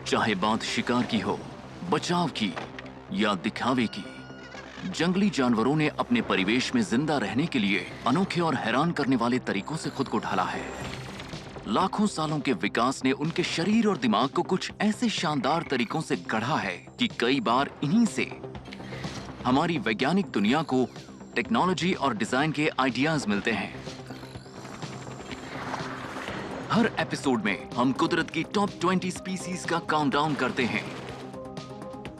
चाहे बात शिकार की हो, बचाव की या दिखावे की, जंगली जानवरों ने अपने परिवेश में जिंदा रहने के लिए अनोखे और हैरान करने वाले तरीकों से खुद को ढाला है। लाखों सालों के विकास ने उनके शरीर और दिमाग को कुछ ऐसे शानदार तरीकों से गढ़ा है कि कई बार इन्हीं से हमारी वैज्ञानिक दुनिया को टेक्नोलॉजी और डिजाइन के आइडियाज मिलते हैं। हर एपिसोड में हम कुदरत की टॉप 20 स्पीसीज का काउंटडाउन करते हैं,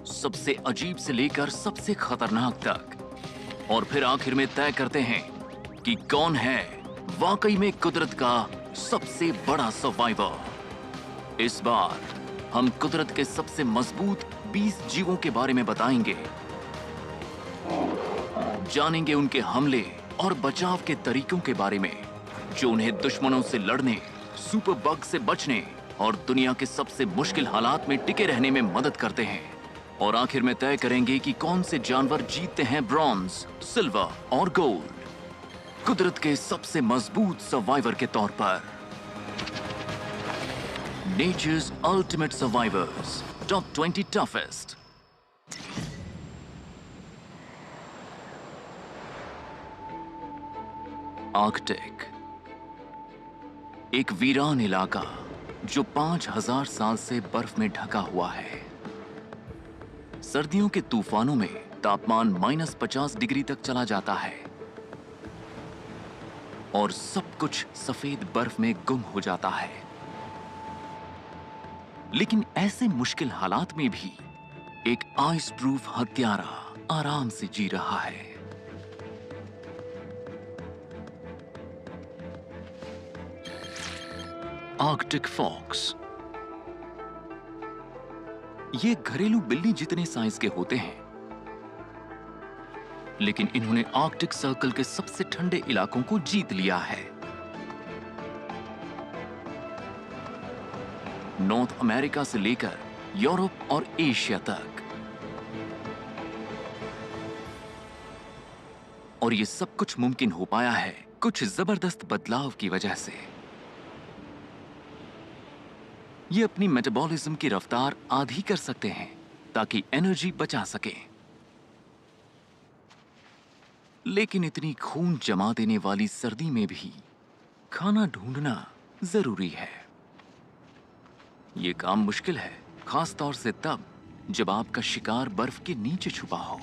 सबसे अजीब से लेकर सबसे खतरनाक तक, और फिर आखिर में तय करते हैं कि कौन है वाकई में कुदरत का सबसे बड़ा सर्वाइवर। इस बार हम कुदरत के सबसे मजबूत 20 जीवों के बारे में बताएंगे, जानेंगे उनके हमले और बचाव के तरीकों के बारे में जो उन्हें दुश्मनों से लड़ने, सुपर बग से बचने और दुनिया के सबसे मुश्किल हालात में टिके रहने में मदद करते हैं। और आखिर में तय करेंगे कि कौन से जानवर जीतते हैं ब्रॉन्ज, सिल्वर और गोल्ड कुदरत के सबसे मजबूत सर्वाइवर के तौर पर। Nature's ultimate survivors, top 20 toughest. Arctic, एक वीरान इलाका जो 5000 साल से बर्फ में ढका हुआ है। सर्दियों के तूफानों में तापमान -50 डिग्री तक चला जाता है और सब कुछ सफेद बर्फ में गुम हो जाता है। लेकिन ऐसे मुश्किल हालात में भी एक आइस प्रूफ हत्यारा आराम से जी रहा है। आर्कटिक फॉक्स, ये घरेलू बिल्ली जितने साइज के होते हैं, लेकिन इन्होंने आर्कटिक सर्कल के सबसे ठंडे इलाकों को जीत लिया है। नॉर्थ अमेरिका से लेकर यूरोप और एशिया तक। और ये सब कुछ मुमकिन हो पाया है कुछ जबरदस्त बदलाव की वजह से। ये अपनी मेटाबॉलिज्म की रफ्तार आधी कर सकते हैं ताकि एनर्जी बचा सकें। लेकिन इतनी खून जमा देने वाली सर्दी में भी खाना ढूंढना जरूरी है। ये काम मुश्किल है, खास तौर से तब जब आपका शिकार बर्फ के नीचे छुपा हो।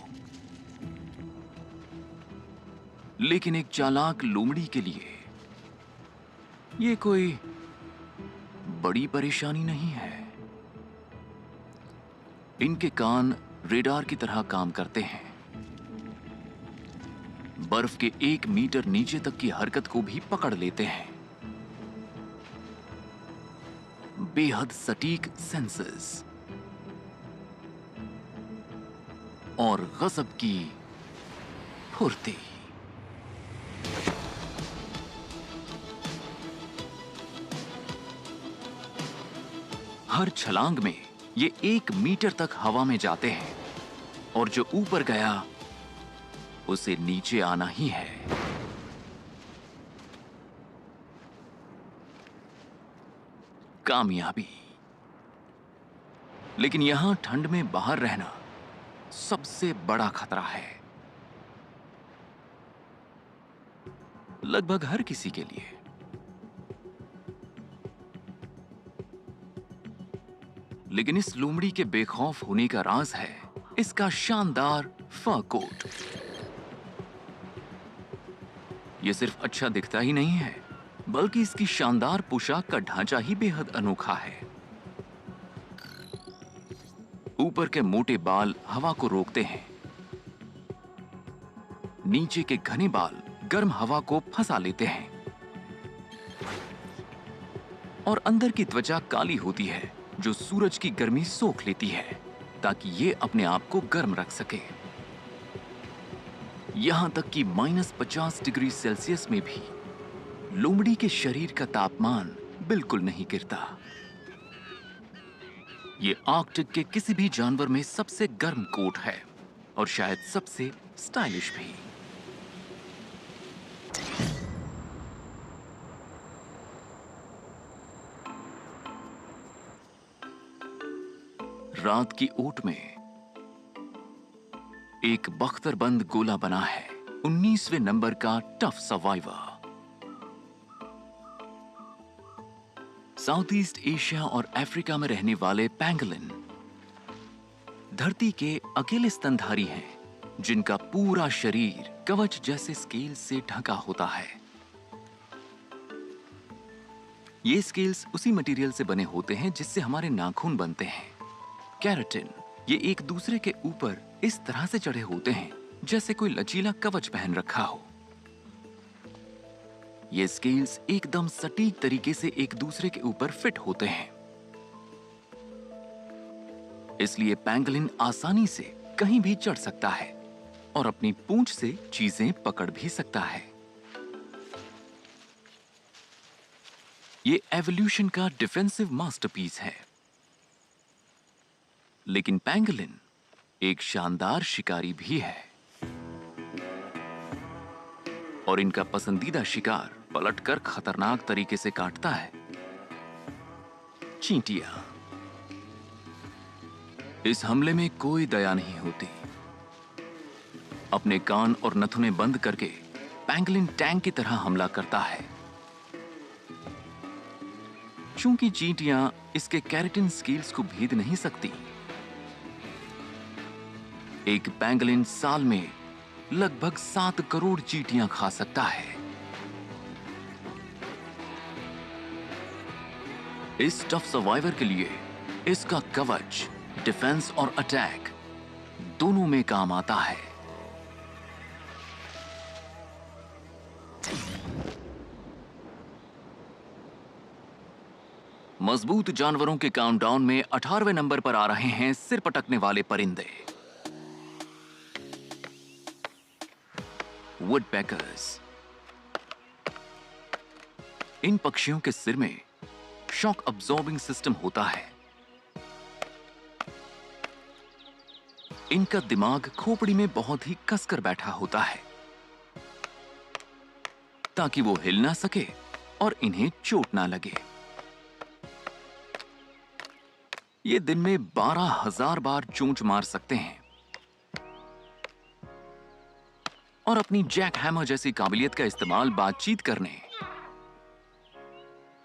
लेकिन एक चालाक लोमड़ी के लिए ये कोई बड़ी परेशानी नहीं है। इनके कान रेडार की तरह काम करते हैं, बर्फ के 1 मीटर नीचे तक की हरकत को भी पकड़ लेते हैं। बेहद सटीक सेंसस और गजब की फुर्ती। हर छलांग में ये 1 मीटर तक हवा में जाते हैं और जो ऊपर गया उसे नीचे आना ही है। कामयाबी। लेकिन यहां ठंड में बाहर रहना सबसे बड़ा खतरा है, लगभग हर किसी के लिए। लेकिन इस लोमड़ी के बेखौफ होने का राज है इसका शानदार फर कोट। यह सिर्फ अच्छा दिखता ही नहीं है, बल्कि इसकी शानदार पोशाक का ढांचा ही बेहद अनोखा है। ऊपर के मोटे बाल हवा को रोकते हैं, नीचे के घने बाल गर्म हवा को फंसा लेते हैं, और अंदर की त्वचा काली होती है जो सूरज की गर्मी सोख लेती है ताकि ये अपने आप को गर्म रख सके। यहां तक कि -50 डिग्री सेल्सियस में भी लोमड़ी के शरीर का तापमान बिल्कुल नहीं गिरता। ये आर्कटिक के किसी भी जानवर में सबसे गर्म कोट है और शायद सबसे स्टाइलिश भी। रात की ओट में एक बख्तरबंद गोला बना है 19वें नंबर का tough survivor. South east Asia और अफ्रीका में रहने वाले पैंगोलिन धरती के अकेले स्तनधारी हैं जिनका पूरा शरीर कवच जैसे स्केल से ढका होता है। ये स्केल्स उसी मटेरियल से बने होते हैं जिससे हमारे नाखून बनते हैं, केराटिन। ये एक दूसरे के ऊपर इस तरह से चढ़े होते हैं जैसे कोई लचीला कवच पहन रखा हो। ये स्केल्स एकदम सटीक तरीके से एक दूसरे के ऊपर फिट होते हैं, इसलिए पैंगोलिन आसानी से कहीं भी चढ़ सकता है और अपनी पूंछ से चीजें पकड़ भी सकता है। ये एवोल्यूशन का डिफेंसिव मास्टरपीस है। लेकिन पैंगोलिन एक शानदार शिकारी भी है और इनका पसंदीदा शिकार पलटकर खतरनाक तरीके से काटता है, चींटियां। इस हमले में कोई दया नहीं होती। अपने कान और नथुने बंद करके पैंगोलिन टैंक की तरह हमला करता है। चूंकि चींटियां इसके केराटिन स्केल्स को भेद नहीं सकती, एक पैंगोलिन साल में लगभग 7 करोड़ चींटियां खा सकता है। इस टफ सर्वाइवर के लिए इसका कवच डिफेंस और अटैक दोनों में काम आता है। मजबूत जानवरों के काउंटडाउन में 18वें नंबर पर आ रहे हैं सिर पटकने वाले परिंदे, वुडपेकर्स। इन पक्षियों के सिर में शॉक अब्सॉर्बिंग सिस्टम होता है। इनका दिमाग खोपड़ी में बहुत ही कसकर बैठा होता है ताकि वो हिल ना सके और इन्हें चोट ना लगे। ये दिन में 12,000 बार चोंच मार सकते हैं और अपनी जैक हैमर जैसी काबिलियत का इस्तेमाल बातचीत करने,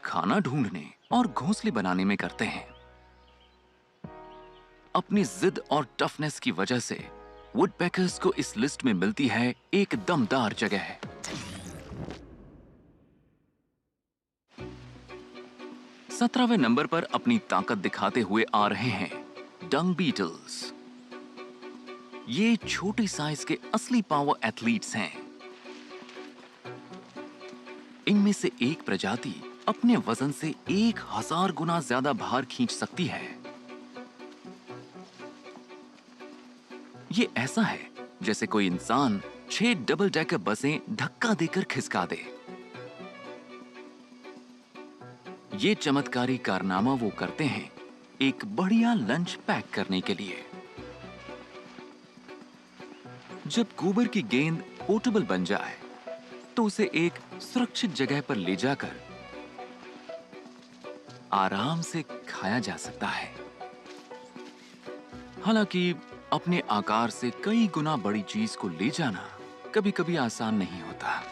खाना ढूंढने और घोंसले बनाने में करते हैं। अपनी जिद और टफनेस की वजह से वुडपेकर्स को इस लिस्ट में मिलती है एक दमदार जगह। 17वें नंबर पर अपनी ताकत दिखाते हुए आ रहे हैं डंग बीटल्स। ये छोटी साइज के असली पावर एथलीट्स हैं। इनमें से एक प्रजाति अपने वजन से 1000 गुना ज्यादा भार खींच सकती है। ये ऐसा है जैसे कोई इंसान 6 डबल डेकर बसें धक्का देकर खिसका दे। ये चमत्कारी कारनामा वो करते हैं एक बढ़िया लंच पैक करने के लिए। जब गोबर की गेंद पोर्टेबल बन जाए तो उसे एक सुरक्षित जगह पर ले जाकर आराम से खाया जा सकता है। हालांकि अपने आकार से कई गुना बड़ी चीज को ले जाना कभी-कभी आसान नहीं होता।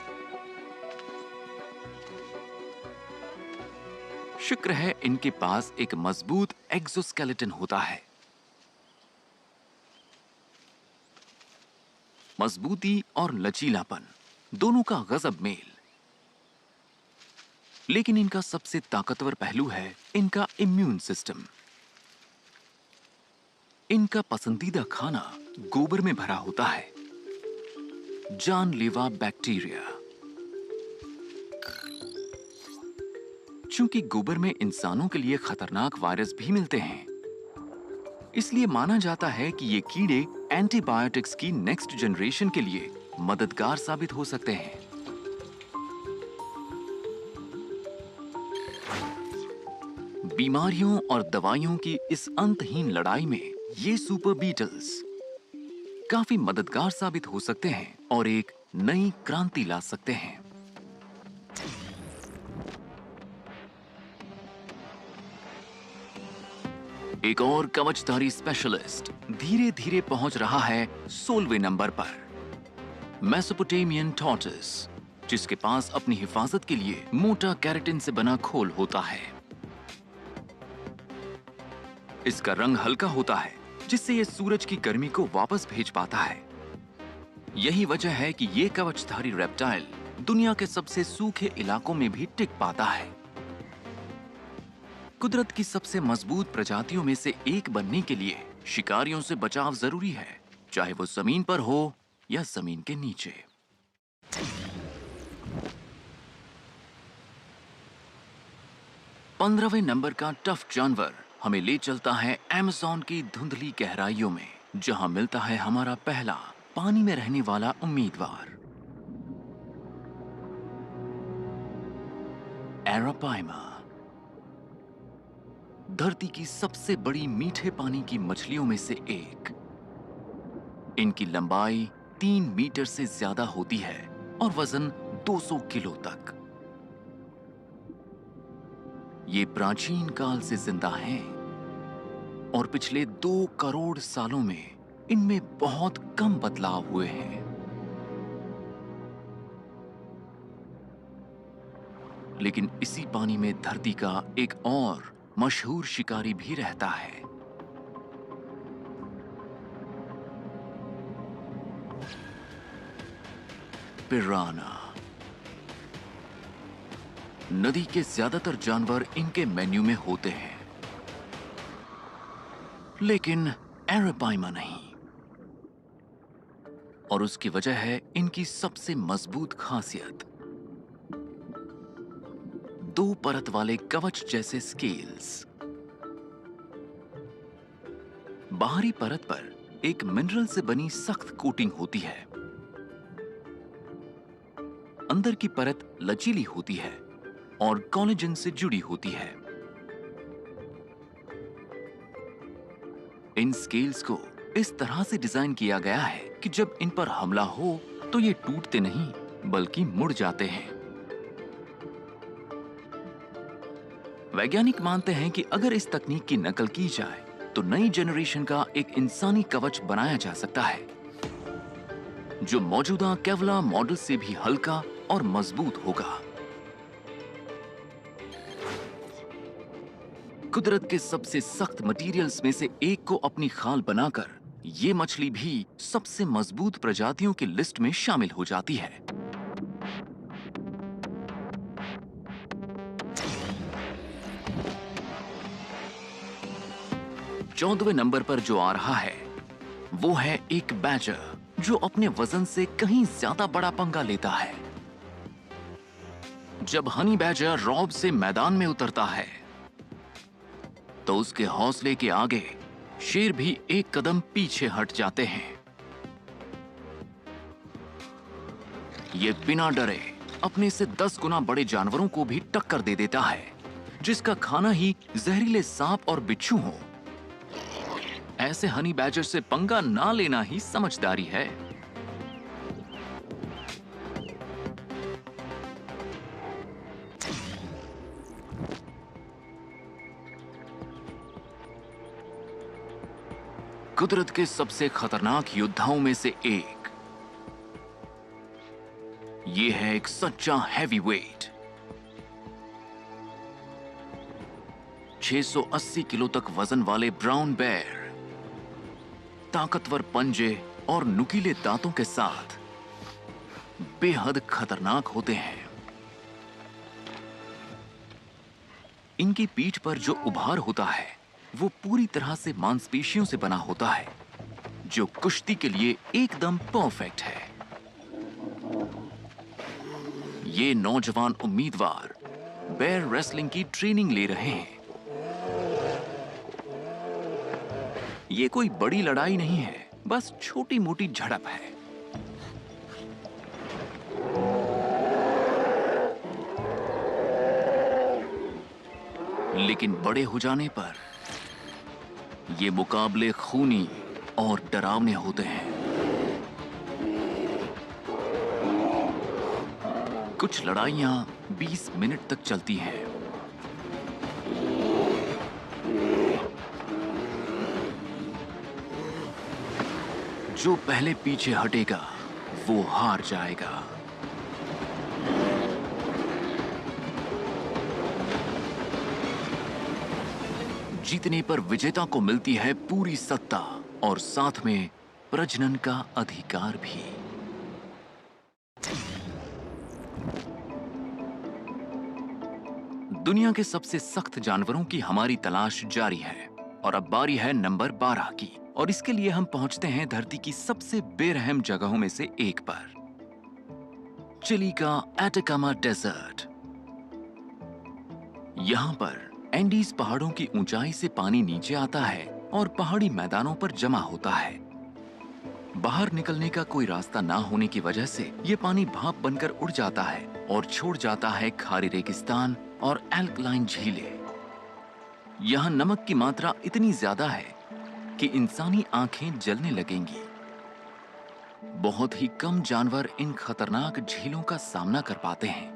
शुक्र है इनके पास एक मजबूत एक्सोस्केलेटन होता है। मजबूती और लचीलापन दोनों का गजब मेल। लेकिन इनका सबसे ताकतवर पहलू है इनका इम्यून सिस्टम। इनका पसंदीदा खाना गोबर में भरा होता है, जानलेवा बैक्टीरिया। चूंकि गोबर में इंसानों के लिए खतरनाक वायरस भी मिलते हैं, इसलिए माना जाता है कि ये कीड़े एंटीबायोटिक्स की नेक्स्ट जनरेशन के लिए मददगार साबित हो सकते हैं। बीमारियों और दवाइयों की इस अंतहीन लड़ाई में ये सुपर बीटल्स काफी मददगार साबित हो सकते हैं और एक नई क्रांति ला सकते हैं। एक और कवचधारी स्पेशलिस्ट धीरे धीरे पहुंच रहा है 16वें नंबर पर, मेसोपोटामियन टॉर्टोइस, जिसके पास अपनी हिफाजत के लिए मोटा केराटिन से बना खोल होता है। इसका रंग हल्का होता है, जिससे यह सूरज की गर्मी को वापस भेज पाता है। यही वजह है कि यह कवचधारी रेप्टाइल दुनिया के सबसे सूखे इलाकों में भी टिक पाता है। कुदरत की सबसे मजबूत प्रजातियों में से एक बनने के लिए शिकारियों से बचाव जरूरी है, चाहे वो जमीन पर हो या जमीन के नीचे। पंद्रहवें नंबर का टफ जानवर हमें ले चलता है अमेज़न की धुंधली गहराइयों में, जहां मिलता है हमारा पहला पानी में रहने वाला उम्मीदवार, एरापाइमा। धरती की सबसे बड़ी मीठे पानी की मछलियों में से एक। इनकी लंबाई 3 मीटर से ज्यादा होती है और वजन 200 किलो तक। ये प्राचीन काल से जिंदा हैं और पिछले 2 करोड़ सालों में इनमें बहुत कम बदलाव हुए हैं। लेकिन इसी पानी में धरती का एक और मशहूर शिकारी भी रहता है। पिराना। नदी के ज्यादातर जानवर इनके मेन्यू में होते हैं, लेकिन एरापाइमा नहीं। और उसकी वजह है इनकी सबसे मजबूत खासियत, 2 परत वाले कवच जैसे स्केल्स। बाहरी परत पर एक मिनरल से बनी सख्त कोटिंग होती है। अंदर की परत लचीली होती है और कोलेजन से जुड़ी होती है। इन स्केल्स को इस तरह से डिजाइन किया गया है कि जब इन पर हमला हो तो ये टूटते नहीं बल्कि मुड़ जाते हैं। वैज्ञानिक मानते हैं कि अगर इस तकनीक की नकल की जाए तो नई जनरेशन का एक इंसानी कवच बनाया जा सकता है, जो मौजूदा केवला मॉडल से भी हल्का और मजबूत होगा। कुदरत के सबसे सख्त मटेरियल्स में से एक को अपनी खाल बनाकर ये मछली भी सबसे मजबूत प्रजातियों की लिस्ट में शामिल हो जाती है। चौदहवें नंबर पर जो आ रहा है वो है एक बैजर, जो अपने वजन से कहीं ज्यादा बड़ा पंगा लेता है। जब हनी बैजर रॉब से मैदान में उतरता है तो उसके हौसले के आगे शेर भी एक कदम पीछे हट जाते हैं। ये बिना डरे अपने से 10 गुना बड़े जानवरों को भी टक्कर दे देता है, जिसका खाना ही जहरीले सांप और बिच्छू हो। ऐसे हनी बैजर से पंगा ना लेना ही समझदारी है। कुदरत के सबसे खतरनाक योद्धाओं में से एक। ये है एक सच्चा हैवीवेट। 680 किलो तक वजन वाले ब्राउन बेयर ताकतवर पंजे और नुकीले दांतों के साथ बेहद खतरनाक होते हैं। इनकी पीठ पर जो उभार होता है वो पूरी तरह से मांसपेशियों से बना होता है, जो कुश्ती के लिए एकदम परफेक्ट है। ये नौजवान उम्मीदवार बेयर रेसलिंग की ट्रेनिंग ले रहे हैं। ये कोई बड़ी लड़ाई नहीं है, बस छोटी मोटी झड़प है। लेकिन बड़े हो जाने पर ये मुकाबले खूनी और डरावने होते हैं। कुछ लड़ाइयां 20 मिनट तक चलती हैं। जो पहले पीछे हटेगा वो हार जाएगा। जीतने पर विजेता को मिलती है पूरी सत्ता और साथ में प्रजनन का अधिकार भी। दुनिया के सबसे सख्त जानवरों की हमारी तलाश जारी है और अब बारी है नंबर 12 की। और इसके लिए हम पहुंचते हैं धरती की सबसे बेरहम जगहों में से एक पर, चिली का एटाकामा डेजर्ट। यहां पर एंडीज पहाड़ों की ऊंचाई से पानी नीचे आता है और पहाड़ी मैदानों पर जमा होता है। बाहर निकलने का कोई रास्ता ना होने की वजह से ये पानी भाप बनकर उड़ जाता है और छोड़ जाता है खारी रेगिस्तान और एल्कलाइन झीलें। यहाँ नमक की मात्रा इतनी ज्यादा है कि इंसानी आंखें जलने लगेंगी। बहुत ही कम जानवर इन खतरनाक झीलों का सामना कर पाते हैं,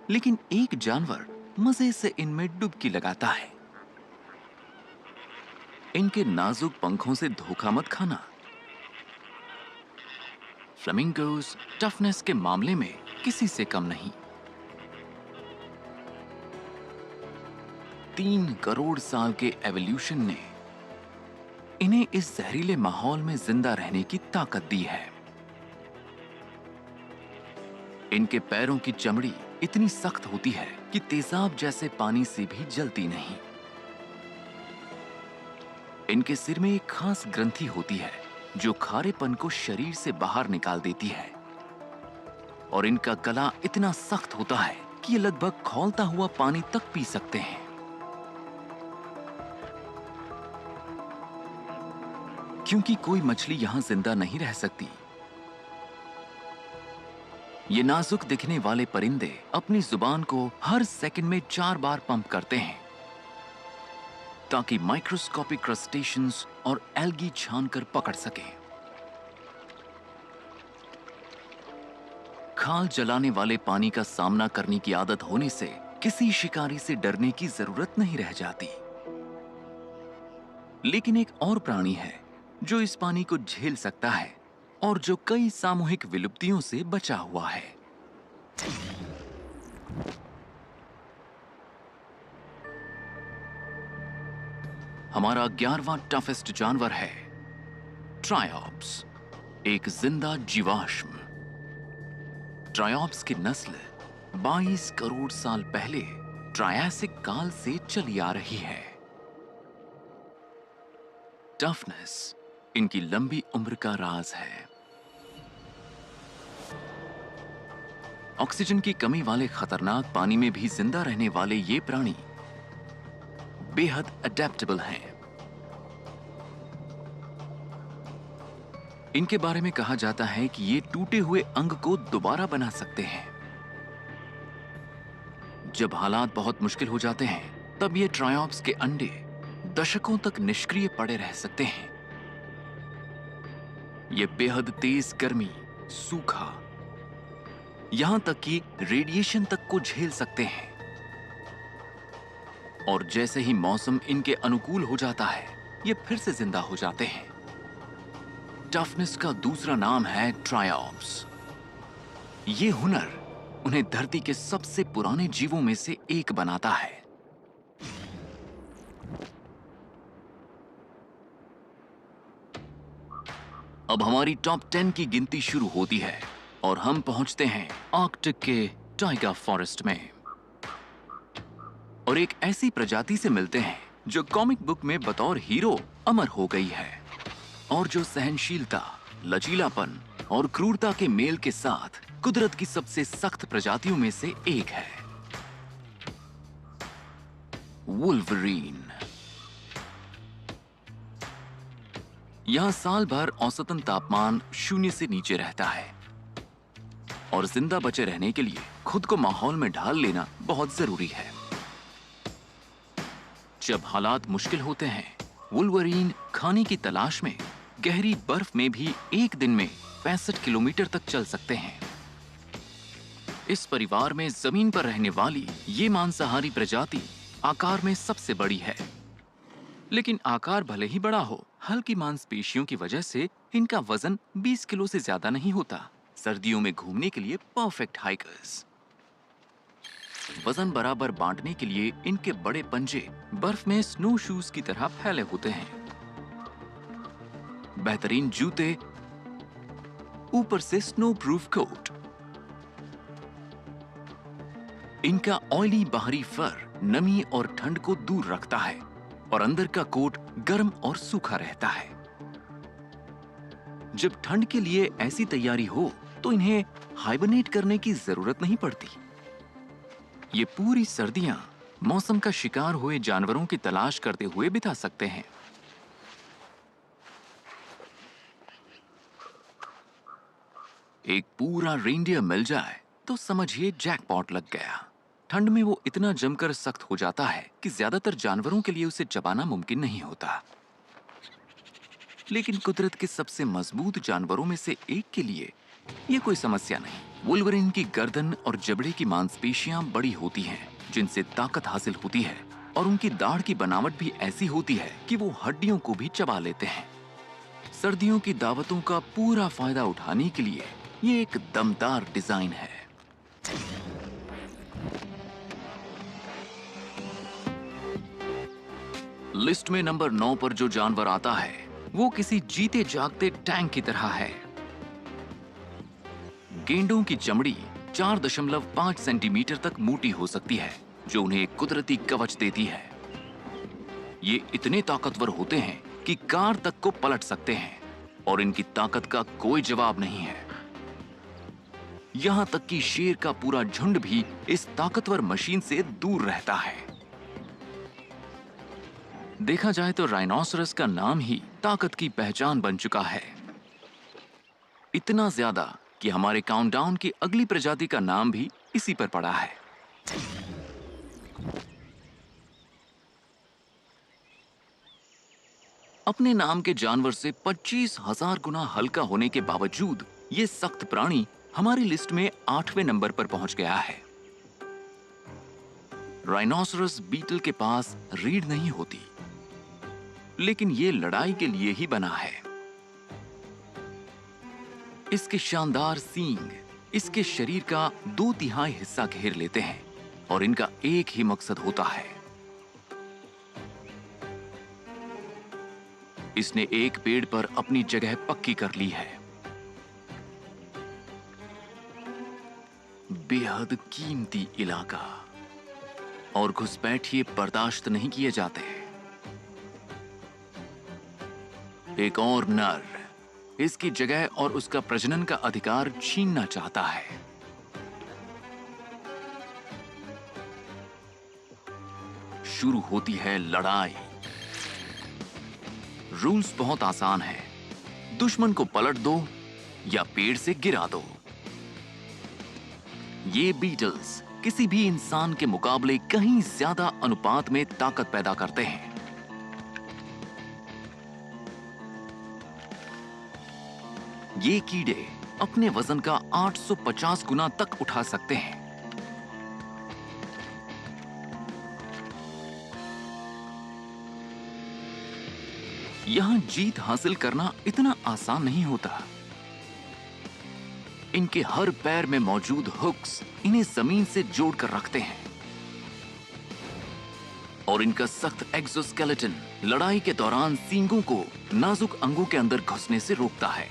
लेकिन एक जानवर मजे से इनमें डुबकी लगाता है। इनके नाजुक पंखों से धोखा मत खाना। फ्लेमिंगोस टफनेस के मामले में किसी से कम नहीं। 3 करोड़ साल के एवोल्यूशन ने इन्हें इस जहरीले माहौल में जिंदा रहने की ताकत दी है। इनके पैरों की चमड़ी इतनी सख्त होती है कि तेजाब जैसे पानी से भी जलती नहीं। इनके सिर में एक खास ग्रंथि होती है जो खारेपन को शरीर से बाहर निकाल देती है और इनका गला इतना सख्त होता है कि ये लगभग खौलता हुआ पानी तक पी सकते हैं। क्योंकि कोई मछली यहां जिंदा नहीं रह सकती, ये नाजुक दिखने वाले परिंदे अपनी जुबान को हर सेकंड में 4 बार पंप करते हैं ताकि माइक्रोस्कोपिक क्रस्टेशियंस और एल्गी छानकर पकड़ सकें। खाल जलाने वाले पानी का सामना करने की आदत होने से किसी शिकारी से डरने की जरूरत नहीं रह जाती। लेकिन एक और प्राणी है जो इस पानी को झेल सकता है और जो कई सामूहिक विलुप्तियों से बचा हुआ है। हमारा 11वां टफेस्ट जानवर है ट्रायोप्स, एक जिंदा जीवाश्म। ट्रायोप्स की नस्ल 22 करोड़ साल पहले ट्रायसिक काल से चली आ रही है। टफनेस इनकी लंबी उम्र का राज है। ऑक्सीजन की कमी वाले खतरनाक पानी में भी जिंदा रहने वाले ये प्राणी बेहद अडेप्टेबल हैं। इनके बारे में कहा जाता है कि ये टूटे हुए अंग को दोबारा बना सकते हैं। जब हालात बहुत मुश्किल हो जाते हैं तब ये ट्रायोप्स के अंडे दशकों तक निष्क्रिय पड़े रह सकते हैं। ये बेहद तेज गर्मी, सूखा, यहां तक कि रेडिएशन तक को झेल सकते हैं। और जैसे ही मौसम इनके अनुकूल हो जाता है ये फिर से जिंदा हो जाते हैं। टफनेस का दूसरा नाम है ट्रायोप्स। ये हुनर उन्हें धरती के सबसे पुराने जीवों में से एक बनाता है। अब हमारी टॉप 10 की गिनती शुरू होती है और हम पहुंचते हैं आर्कटिक के टाइगा फॉरेस्ट में और एक ऐसी प्रजाति से मिलते हैं जो कॉमिक बुक में बतौर हीरो अमर हो गई है और जो सहनशीलता, लचीलापन और क्रूरता के मेल के साथ कुदरत की सबसे सख्त प्रजातियों में से एक है, वुल्वरीन। यहां साल भर औसतन तापमान 0 से नीचे रहता है और जिंदा बचे रहने के लिए खुद को माहौल में ढाल लेना बहुत जरूरी है। जब हालात मुश्किल होते हैं वुल्वरीन खाने की तलाश में गहरी बर्फ में भी एक दिन में 65 किलोमीटर तक चल सकते हैं। इस परिवार में जमीन पर रहने वाली ये मांसाहारी प्रजाति आकार में सबसे बड़ी है, लेकिन आकार भले ही बड़ा हो, हल्की मांसपेशियों की वजह से इनका वजन 20 किलो से ज्यादा नहीं होता। सर्दियों में घूमने के लिए परफेक्ट हाइकर्स। वजन बराबर बांटने के लिए इनके बड़े पंजे बर्फ में स्नो शूज की तरह फैले होते हैं। बेहतरीन जूते, ऊपर से स्नो प्रूफ कोट। इनका ऑयली बाहरी फर नमी और ठंड को दूर रखता है और अंदर का कोट गर्म और सूखा रहता है। जब ठंड के लिए ऐसी तैयारी हो तो इन्हें हाइबरनेट करने की जरूरत नहीं पड़ती। ये पूरी सर्दियां मौसम का शिकार हुए जानवरों की तलाश करते हुए बिता सकते हैं। एक पूरा रेनडियर मिल जाए तो समझिए जैकपॉट लग गया। ठंड में वो इतना जमकर सख्त हो जाता है कि ज्यादातर जानवरों के लिए उसे चबाना मुमकिन नहीं होता। लेकिन कुदरत के सबसे मजबूत जानवरों में से एक के लिए ये कोई समस्या नहीं। वुल्वरीन की गर्दन और जबड़े की मांसपेशियां बड़ी होती हैं, जिनसे ताकत हासिल होती है, और उनकी दाढ़ की बनावट भी ऐसी होती है कि वो हड्डियों को भी चबा लेते हैं। सर्दियों की दावतों का पूरा फायदा उठाने के लिए ये एक दमदार डिजाइन है। लिस्ट में नंबर 9 पर जो जानवर आता है वो किसी जीते जागते टैंक की तरह है। गेंडों की चमड़ी 4.5 सेंटीमीटर तक मोटी हो सकती है, जो उन्हें एक कुदरती कवच देती है। ये इतने ताकतवर होते हैं कि कार तक को पलट सकते हैं और इनकी ताकत का कोई जवाब नहीं है। यहां तक कि शेर का पूरा झुंड भी इस ताकतवर मशीन से दूर रहता है। देखा जाए तो राइनोसरस का नाम ही ताकत की पहचान बन चुका है। इतना ज्यादा कि हमारे काउंटडाउन की अगली प्रजाति का नाम भी इसी पर पड़ा है। अपने नाम के जानवर से 25,000 गुना हल्का होने के बावजूद ये सख्त प्राणी हमारी लिस्ट में 8वें नंबर पर पहुंच गया है। राइनोसरस बीटल के पास रीढ़ नहीं होती, लेकिन ये लड़ाई के लिए ही बना है। इसके शानदार सींग इसके शरीर का 2/3 हिस्सा घेर लेते हैं और इनका एक ही मकसद होता है। इसने एक पेड़ पर अपनी जगह पक्की कर ली है। बेहद कीमती इलाका और घुसपैठिए बर्दाश्त नहीं किए जाते। एक और नर इसकी जगह और उसका प्रजनन का अधिकार छीनना चाहता है। शुरू होती है लड़ाई। रूल्स बहुत आसान है। दुश्मन को पलट दो या पेड़ से गिरा दो। ये बीटल्स किसी भी इंसान के मुकाबले कहीं ज्यादा अनुपात में ताकत पैदा करते हैं। ये कीड़े अपने वजन का 850 गुना तक उठा सकते हैं। यहां जीत हासिल करना इतना आसान नहीं होता। इनके हर पैर में मौजूद हुक्स इन्हें जमीन से जोड़कर रखते हैं और इनका सख्त एक्सोस्केलेटन लड़ाई के दौरान सींगों को नाजुक अंगों के अंदर घुसने से रोकता है।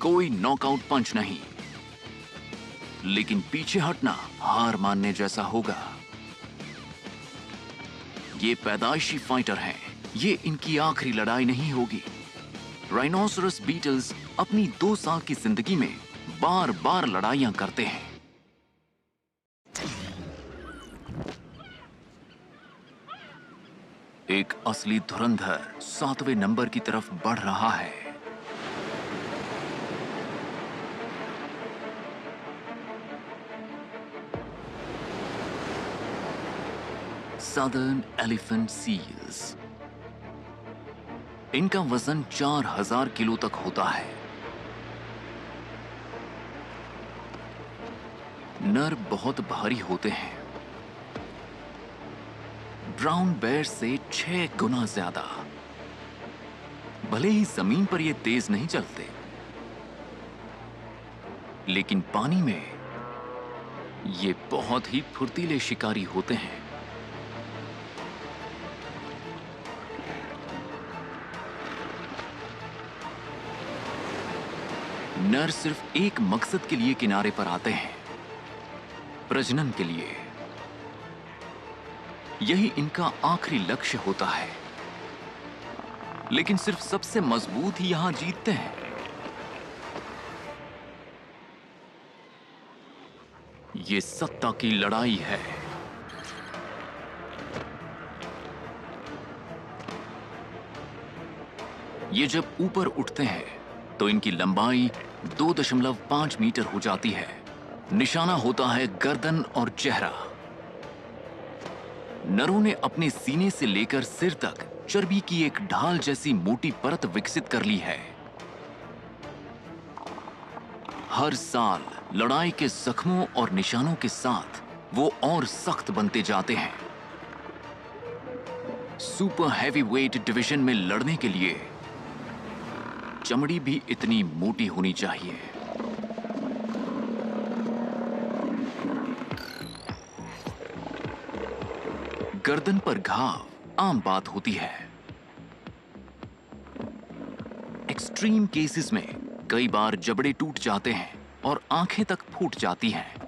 कोई नॉकआउट पंच नहीं, लेकिन पीछे हटना हार मानने जैसा होगा। ये पैदाइशी फाइटर हैं। ये इनकी आखिरी लड़ाई नहीं होगी। राइनोसरस बीटल्स अपनी 2 साल की जिंदगी में बार बार लड़ाइयां करते हैं। एक असली धुरंधर 7वें नंबर की तरफ बढ़ रहा है। Southern elephant seals. इनका वजन 4000 किलो तक होता है। नर बहुत भारी होते हैं, ब्राउन बेयर से 6 गुना ज्यादा। भले ही जमीन पर ये तेज नहीं चलते, लेकिन पानी में ये बहुत ही फुर्तीले शिकारी होते हैं। नर सिर्फ एक मकसद के लिए किनारे पर आते हैं, प्रजनन के लिए। यही इनका आखिरी लक्ष्य होता है। लेकिन सिर्फ सबसे मजबूत ही यहां जीतते हैं। ये सत्ता की लड़ाई है। ये जब ऊपर उठते हैं तो इनकी लंबाई 2.5 मीटर हो जाती है। निशाना होता है गर्दन और चेहरा। नरों ने अपने सीने से लेकर सिर तक चर्बी की एक ढाल जैसी मोटी परत विकसित कर ली है। हर साल लड़ाई के जख्मों और निशानों के साथ वो और सख्त बनते जाते हैं। सुपर हैवीवेट डिवीजन में लड़ने के लिए चमड़ी भी इतनी मोटी होनी चाहिए। गर्दन पर घाव आम बात होती है। एक्सट्रीम केसेस में कई बार जबड़े टूट जाते हैं और आंखें तक फूट जाती हैं।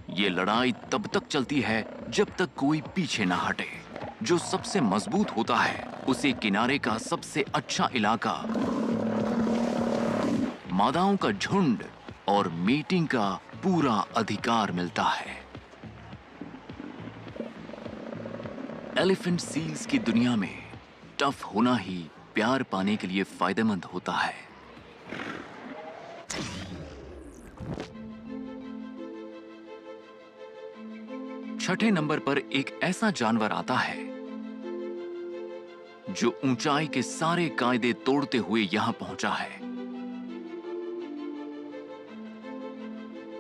ये लड़ाई तब तक चलती है जब तक कोई पीछे ना हटे। जो सबसे मजबूत होता है उसे किनारे का सबसे अच्छा इलाका, मादाओं का झुंड और मीटिंग का पूरा अधिकार मिलता है। एलिफेंट सील्स की दुनिया में टफ होना ही प्यार पाने के लिए फायदेमंद होता है। छठे नंबर पर एक ऐसा जानवर आता है जो ऊंचाई के सारे कायदे तोड़ते हुए यहां पहुंचा है।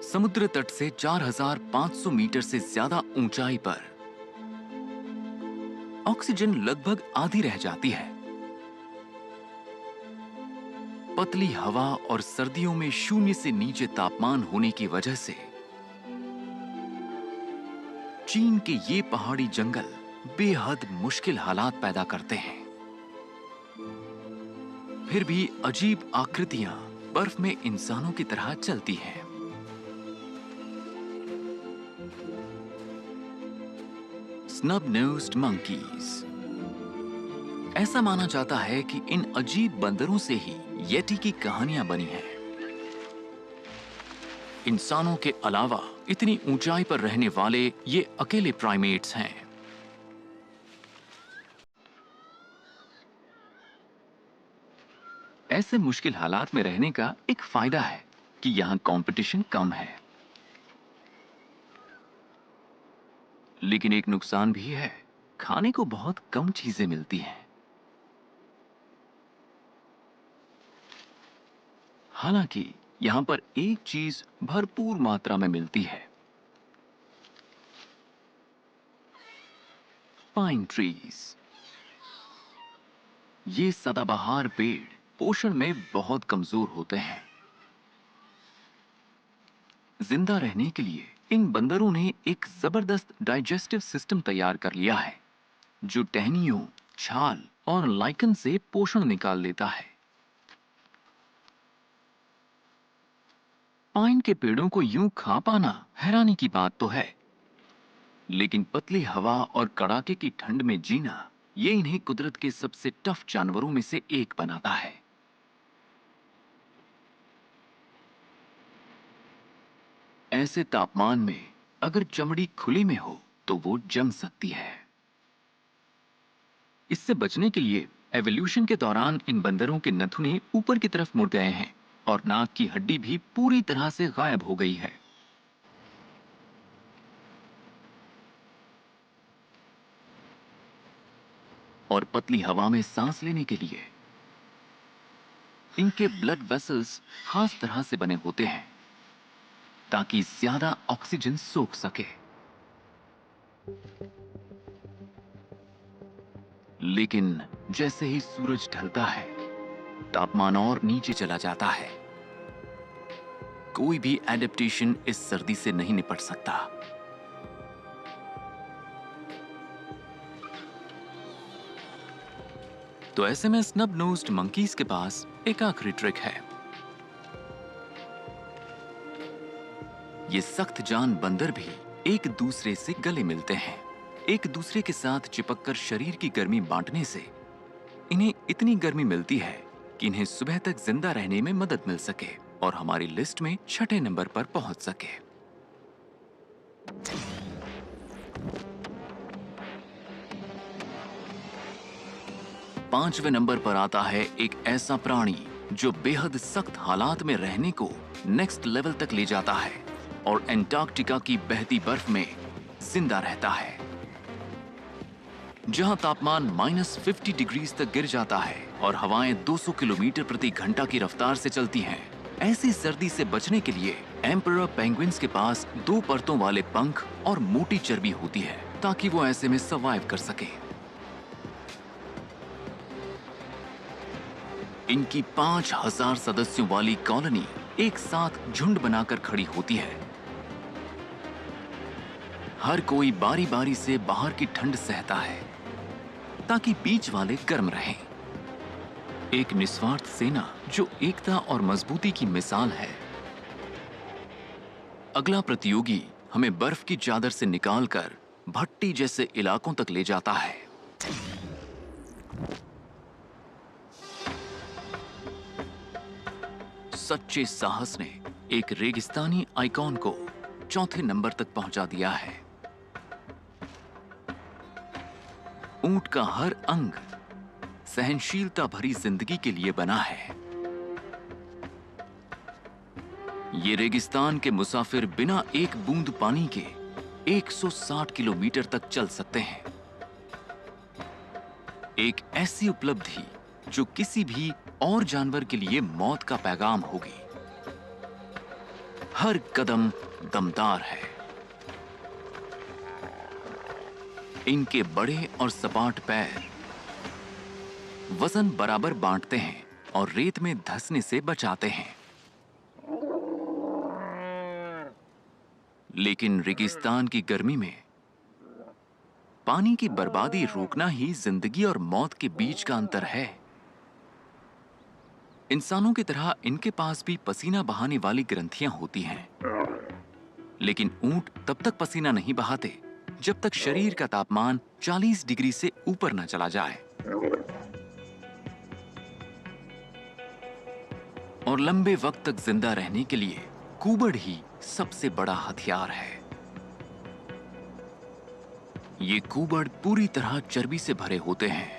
समुद्र तट से 4,500 मीटर से ज्यादा ऊंचाई पर ऑक्सीजन लगभग आधी रह जाती है। पतली हवा और सर्दियों में 0 से नीचे तापमान होने की वजह से चीन के ये पहाड़ी जंगल बेहद मुश्किल हालात पैदा करते हैं। फिर भी अजीब आकृतियां बर्फ में इंसानों की तरह चलती हैं। Snub-nosed monkeys. ऐसा माना जाता है कि इन अजीब बंदरों से ही येटी की कहानियां बनी हैं। इंसानों के अलावा इतनी ऊंचाई पर रहने वाले ये अकेले प्राइमेट्स हैं। ऐसे मुश्किल हालात में रहने का एक फायदा है कि यहां कंपटीशन कम है। लेकिन एक नुकसान भी है, खाने को बहुत कम चीजें मिलती हैं। हालांकि यहां पर एक चीज भरपूर मात्रा में मिलती है, पाइन ट्रीज। ये सदाबहार पेड़ पोषण में बहुत कमजोर होते हैं। जिंदा रहने के लिए इन बंदरों ने एक जबरदस्त डाइजेस्टिव सिस्टम तैयार कर लिया है जो टहनियों, छाल और लाइकन से पोषण निकाल लेता है। पाइन के पेड़ों को यूं खा पाना हैरानी की बात तो है, लेकिन पतली हवा और कड़ाके की ठंड में जीना ये इन्हें कुदरत के सबसे टफ जानवरों में से एक बनाता है। ऐसे तापमान में अगर चमड़ी खुली में हो तो वो जम सकती है। इससे बचने के लिए एवोल्यूशन के दौरान इन बंदरों के नथुने ऊपर की तरफ मुड़ गए हैं और नाक की हड्डी भी पूरी तरह से गायब हो गई है। और पतली हवा में सांस लेने के लिए इनके ब्लड वेसल्स खास तरह से बने होते हैं ताकि ज्यादा ऑक्सीजन सोख सके। लेकिन जैसे ही सूरज ढलता है तापमान और नीचे चला जाता है। कोई भी एडेप्टेशन इस सर्दी से नहीं निपट सकता। तो ऐसे में स्नब नोज्ड मंकीज के पास एक आखिरी ट्रिक है। ये सख्त जान बंदर भी एक दूसरे से गले मिलते हैं। एक दूसरे के साथ चिपककर शरीर की गर्मी बांटने से इन्हें इतनी गर्मी मिलती है कि इन्हें सुबह तक जिंदा रहने में मदद मिल सके और हमारी लिस्ट में 6ठे नंबर पर पहुंच सके। पांचवें नंबर पर आता है एक ऐसा प्राणी जो बेहद सख्त हालात में रहने को नेक्स्ट लेवल तक ले जाता है और एंटार्कटिका की बहती बर्फ में जिंदा रहता है, जहां तापमान -50 डिग्री तक गिर जाता है और हवाएं 200 किलोमीटर प्रति घंटा की रफ्तार से चलती हैं। ऐसी सर्दी से बचने के लिए एम्परर पेंगुइन्स के पास 2 परतों वाले पंख और मोटी चर्बी होती है ताकि वो ऐसे में सर्वाइव कर सके। इनकी 5000 सदस्यों वाली कॉलोनी एक साथ झुंड बनाकर खड़ी होती है। हर कोई बारी बारी से बाहर की ठंड सहता है ताकि बीच वाले गर्म रहें। एक निस्वार्थ सेना जो एकता और मजबूती की मिसाल है। अगला प्रतियोगी हमें बर्फ की चादर से निकालकर भट्टी जैसे इलाकों तक ले जाता है। सच्चे साहस ने एक रेगिस्तानी आइकॉन को 4थे नंबर तक पहुंचा दिया है। ऊंट का हर अंग सहनशीलता भरी जिंदगी के लिए बना है। ये रेगिस्तान के मुसाफिर बिना एक बूंद पानी के 160 किलोमीटर तक चल सकते हैं। एक ऐसी उपलब्धि जो किसी भी और जानवर के लिए मौत का पैगाम होगी। हर कदम दमदार है। इनके बड़े और सपाट पैर वजन बराबर बांटते हैं और रेत में धंसने से बचाते हैं। लेकिन रेगिस्तान की गर्मी में पानी की बर्बादी रोकना ही जिंदगी और मौत के बीच का अंतर है। इंसानों की तरह इनके पास भी पसीना बहाने वाली ग्रंथियां होती हैं, लेकिन ऊंट तब तक पसीना नहीं बहाते जब तक शरीर का तापमान 40 डिग्री से ऊपर न चला जाए। और लंबे वक्त तक जिंदा रहने के लिए कूबड़ ही सबसे बड़ा हथियार है। ये कूबड़ पूरी तरह चर्बी से भरे होते हैं,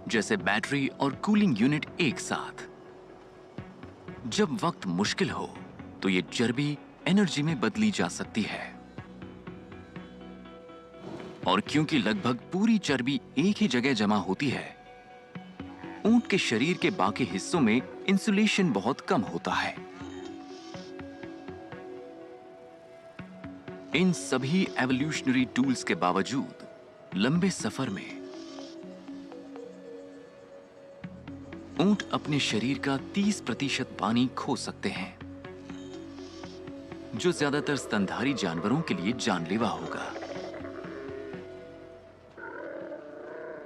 जैसे बैटरी और कूलिंग यूनिट एक साथ। जब वक्त मुश्किल हो तो ये चर्बी एनर्जी में बदली जा सकती है। और क्योंकि लगभग पूरी चर्बी एक ही जगह जमा होती है, ऊंट के शरीर के बाकी हिस्सों में इंसुलेशन बहुत कम होता है। इन सभी एवोल्यूशनरी टूल्स के बावजूद लंबे सफर में ऊंट अपने शरीर का 30% पानी खो सकते हैं, जो ज्यादातर स्तनधारी जानवरों के लिए जानलेवा होगा।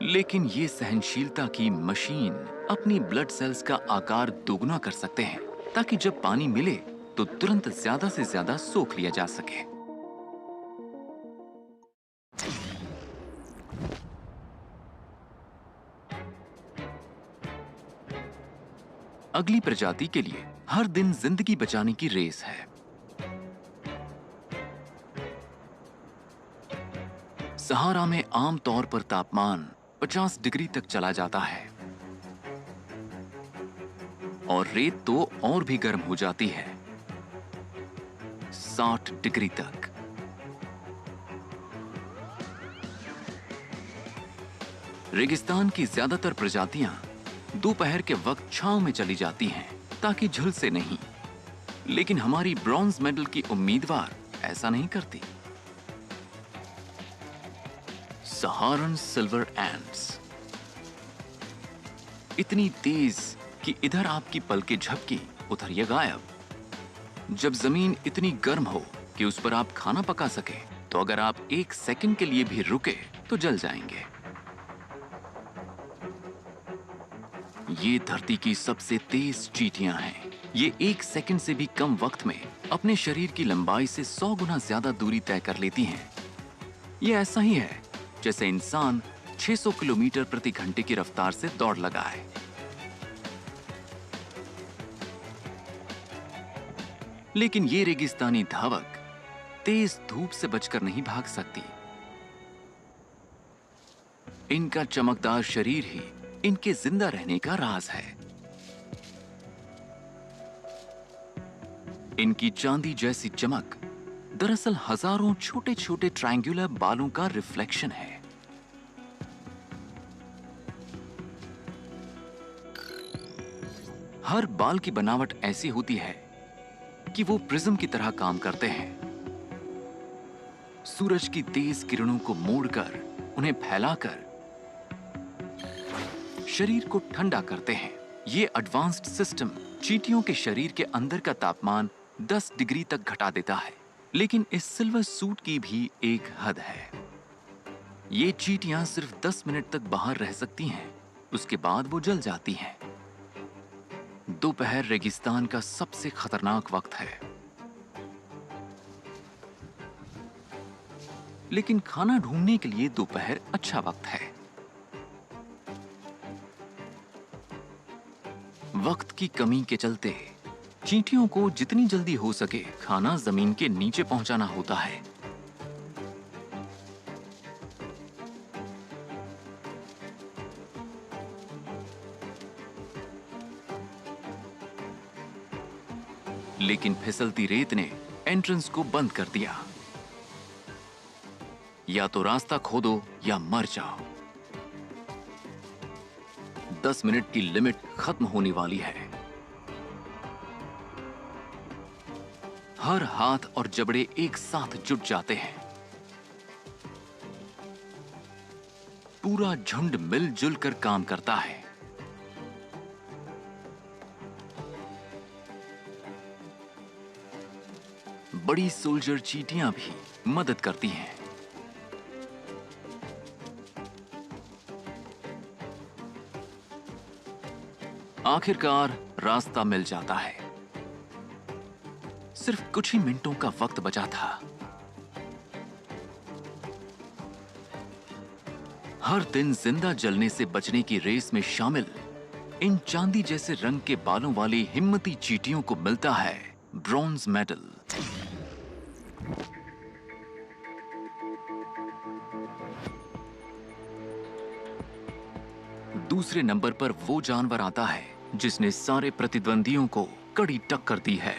लेकिन ये सहनशीलता की मशीन अपनी ब्लड सेल्स का आकार दोगुना कर सकते हैं ताकि जब पानी मिले तो तुरंत ज्यादा से ज्यादा सोख लिया जा सके। अगली प्रजाति के लिए हर दिन जिंदगी बचाने की रेस है। सहारा में आमतौर पर तापमान 50 डिग्री तक चला जाता है और रेत तो और भी गर्म हो जाती है, 60 डिग्री तक। रेगिस्तान की ज्यादातर प्रजातियां दोपहर के वक्त छांव में चली जाती हैं ताकि झुलसे नहीं, लेकिन हमारी ब्रॉन्ज मेडल की उम्मीदवार ऐसा नहीं करती। सहारन सिल्वर एंट्स इतनी तेज कि इधर आपकी पलकें झपकी, उधर ये गायब। जब जमीन इतनी गर्म हो कि उस पर आप खाना पका सके, तो अगर आप 1 सेकंड के लिए भी रुके तो जल जाएंगे। ये धरती की सबसे तेज चींटियां हैं। ये 1 सेकंड से भी कम वक्त में अपने शरीर की लंबाई से 100 गुना ज्यादा दूरी तय कर लेती हैं। ये ऐसा ही है जैसे इंसान 600 किलोमीटर प्रति घंटे की रफ्तार से दौड़ लगाए। लेकिन ये रेगिस्तानी धावक तेज धूप से बचकर नहीं भाग सकती। इनका चमकदार शरीर ही इनके जिंदा रहने का राज है। इनकी चांदी जैसी चमक दरअसल हजारों छोटे छोटे ट्रायंगुलर बालों का रिफ्लेक्शन है। हर बाल की बनावट ऐसी होती है कि वो प्रिज्म की तरह काम करते हैं। सूरज की तेज किरणों को मोड़कर उन्हें फैलाकर शरीर को ठंडा करते हैं। ये एडवांस्ड सिस्टम चींटियों के शरीर के अंदर का तापमान 10 डिग्री तक घटा देता है। लेकिन इस सिल्वर सूट की भी एक हद है। ये चींटियां सिर्फ 10 मिनट तक बाहर रह सकती हैं, उसके बाद वो जल जाती हैं। दोपहर रेगिस्तान का सबसे खतरनाक वक्त है। लेकिन खाना ढूंढने के लिए दोपहर अच्छा वक्त है। वक्त की कमी के चलते चींटियों को जितनी जल्दी हो सके खाना जमीन के नीचे पहुंचाना होता है। लेकिन फिसलती रेत ने एंट्रेंस को बंद कर दिया। या तो रास्ता खोदो या मर जाओ। 10 मिनट की लिमिट खत्म होने वाली है। हर हाथ और जबड़े एक साथ जुट जाते हैं। पूरा झुंड मिलजुल कर काम करता है। बड़ी सोल्जर चींटियां भी मदद करती हैं। आखिरकार रास्ता मिल जाता है। सिर्फ कुछ ही मिनटों का वक्त बचा था। हर दिन जिंदा जलने से बचने की रेस में शामिल इन चांदी जैसे रंग के बालों वाली हिम्मती चींटियों को मिलता है ब्रॉन्ज मेडल। दूसरे नंबर पर वो जानवर आता है जिसने सारे प्रतिद्वंदियों को कड़ी टक्कर दी है।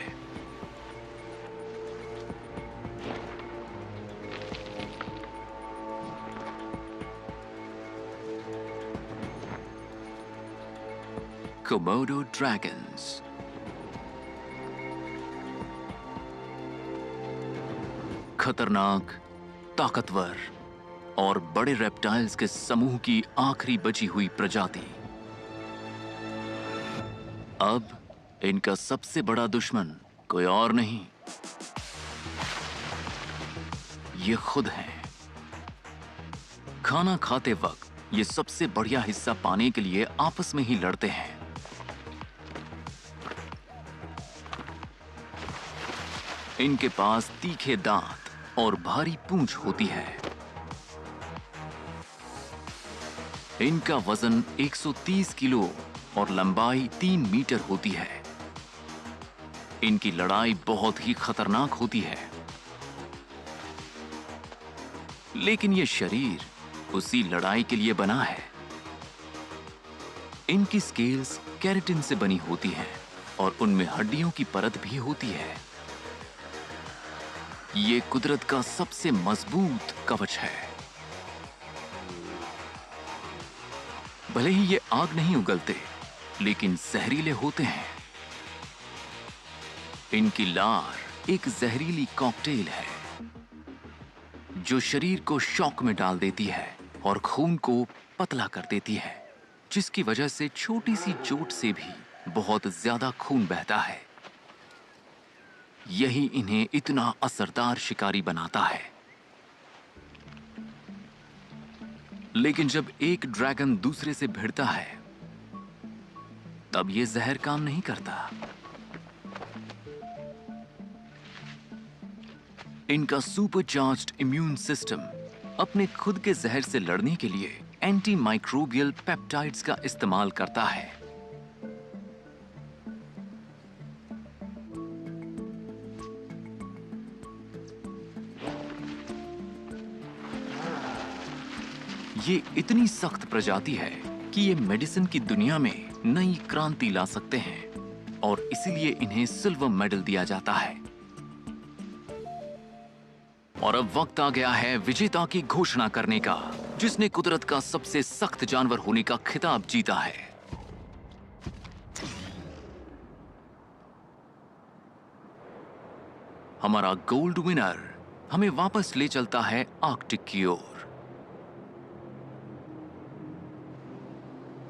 Komodo dragons. खतरनाक, ताकतवर और बड़े रेप्टाइल्स के समूह की आखिरी बची हुई प्रजाति। अब इनका सबसे बड़ा दुश्मन कोई और नहीं, ये खुद हैं। खाना खाते वक्त ये सबसे बढ़िया हिस्सा पाने के लिए आपस में ही लड़ते हैं। इनके पास तीखे दांत और भारी पूंछ होती है। इनका वजन 130 किलो और लंबाई 3 मीटर होती है। इनकी लड़ाई बहुत ही खतरनाक होती है। लेकिन यह शरीर उसी लड़ाई के लिए बना है। इनकी स्केल्स केराटिन से बनी होती हैं और उनमें हड्डियों की परत भी होती है। ये कुदरत का सबसे मजबूत कवच है। भले ही ये आग नहीं उगलते, लेकिन जहरीले होते हैं। इनकी लार एक जहरीली कॉकटेल है जो शरीर को शॉक में डाल देती है और खून को पतला कर देती है, जिसकी वजह से छोटी सी चोट से भी बहुत ज्यादा खून बहता है। यही इन्हें इतना असरदार शिकारी बनाता है। लेकिन जब एक ड्रैगन दूसरे से भिड़ता है, तब ये जहर काम नहीं करता। इनका सुपरचार्ज्ड इम्यून सिस्टम अपने खुद के जहर से लड़ने के लिए एंटी माइक्रोबियल पेप्टाइड्स का इस्तेमाल करता है। ये इतनी सख्त प्रजाति है कि ये मेडिसिन की दुनिया में नई क्रांति ला सकते हैं और इसीलिए इन्हें सिल्वर मेडल दिया जाता है। और अब वक्त आ गया है विजेता की घोषणा करने का, जिसने कुदरत का सबसे सख्त जानवर होने का खिताब जीता है। हमारा गोल्ड विनर हमें वापस ले चलता है आर्कटिक की ओर,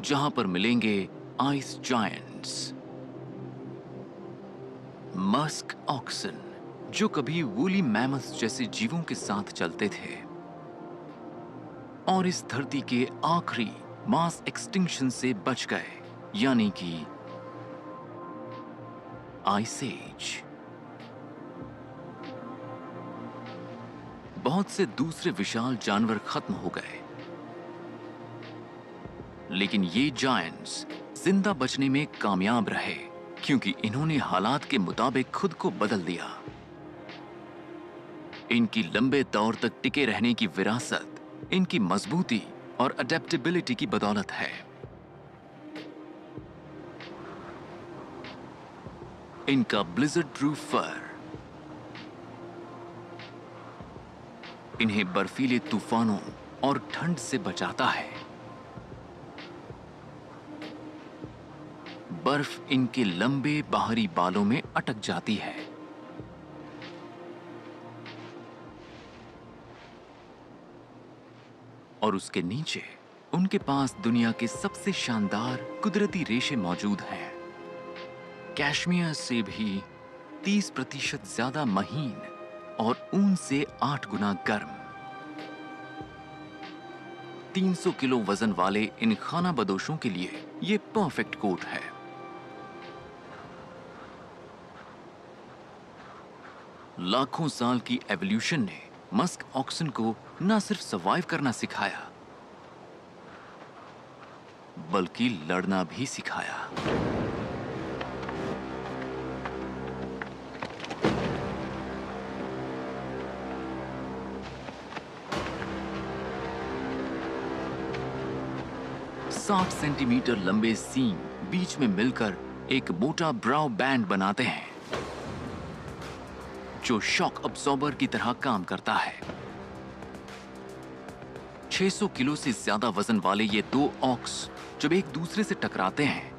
जहां पर मिलेंगे आइस जायंट्स, मस्क ऑक्सन, जो कभी वूली मैमल्स जैसे जीवों के साथ चलते थे और इस धरती के आखिरी मास एक्सटिंक्शन से बच गए, यानी कि आइस एज। बहुत से दूसरे विशाल जानवर खत्म हो गए, लेकिन ये जायंट्स जिंदा बचने में कामयाब रहे क्योंकि इन्होंने हालात के मुताबिक खुद को बदल दिया। इनकी लंबे दौर तक टिके रहने की विरासत इनकी मजबूती और अडेप्टेबिलिटी की बदौलत है। इनका ब्लिजर्ड प्रूफ फर इन्हें बर्फीले तूफानों और ठंड से बचाता है। बर्फ इनके लंबे बाहरी बालों में अटक जाती है। और उसके नीचे उनके पास दुनिया के सबसे शानदार कुदरती रेशे मौजूद हैं। कैश्मीर से भी 30% ज्यादा महीन और ऊन से 8 गुना गर्म। 300 किलो वजन वाले इन खाना बदोशों के लिए ये परफेक्ट कोट है। लाखों साल की एवोल्यूशन ने मस्क ऑक्सन को न सिर्फ सर्वाइव करना सिखाया, बल्कि लड़ना भी सिखाया। साठ सेंटीमीटर लंबे सींग बीच में मिलकर एक मोटा ब्राउ बैंड बनाते हैं, जो शॉक अब्सॉर्बर की तरह काम करता है। 600 किलो से ज्यादा वजन वाले ये दो ऑक्स जब एक दूसरे से टकराते हैं,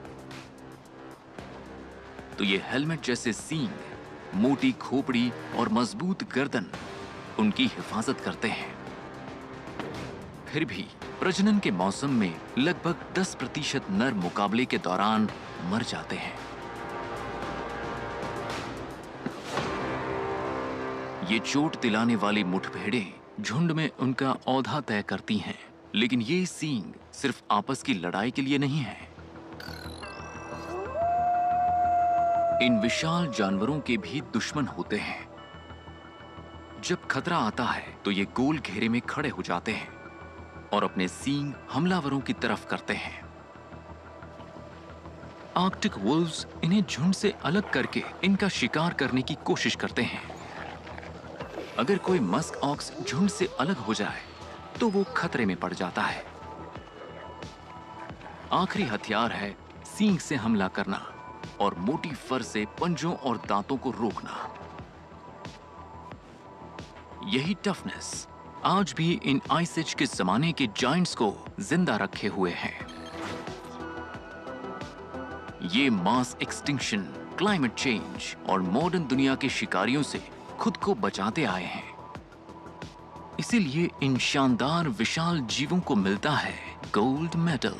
तो ये हेलमेट जैसे सींग, मोटी खोपड़ी और मजबूत गर्दन उनकी हिफाजत करते हैं। फिर भी प्रजनन के मौसम में लगभग 10% नर मुकाबले के दौरान मर जाते हैं। ये चोट दिलाने वाली मुठभेड़ें झुंड में उनका औधा तय करती हैं, लेकिन ये सींग सिर्फ आपस की लड़ाई के लिए नहीं है। इन विशाल जानवरों के भी दुश्मन होते हैं। जब खतरा आता है तो ये गोल घेरे में खड़े हो जाते हैं और अपने सींग हमलावरों की तरफ करते हैं। आर्कटिक वुल्व्स इन्हें झुंड से अलग करके इनका शिकार करने की कोशिश करते हैं। अगर कोई मस्क ऑक्स झुंड से अलग हो जाए तो वो खतरे में पड़ जाता है। आखिरी हथियार है सींग से हमला करना और मोटी फर से पंजों और दांतों को रोकना। यही टफनेस आज भी इन आइस एज के जमाने के जायंट्स को जिंदा रखे हुए हैं। ये मास एक्सटिंक्शन, क्लाइमेट चेंज और मॉडर्न दुनिया के शिकारियों से खुद को बचाते आए हैं। इसीलिए इन शानदार विशाल जीवों को मिलता है गोल्ड मेडल।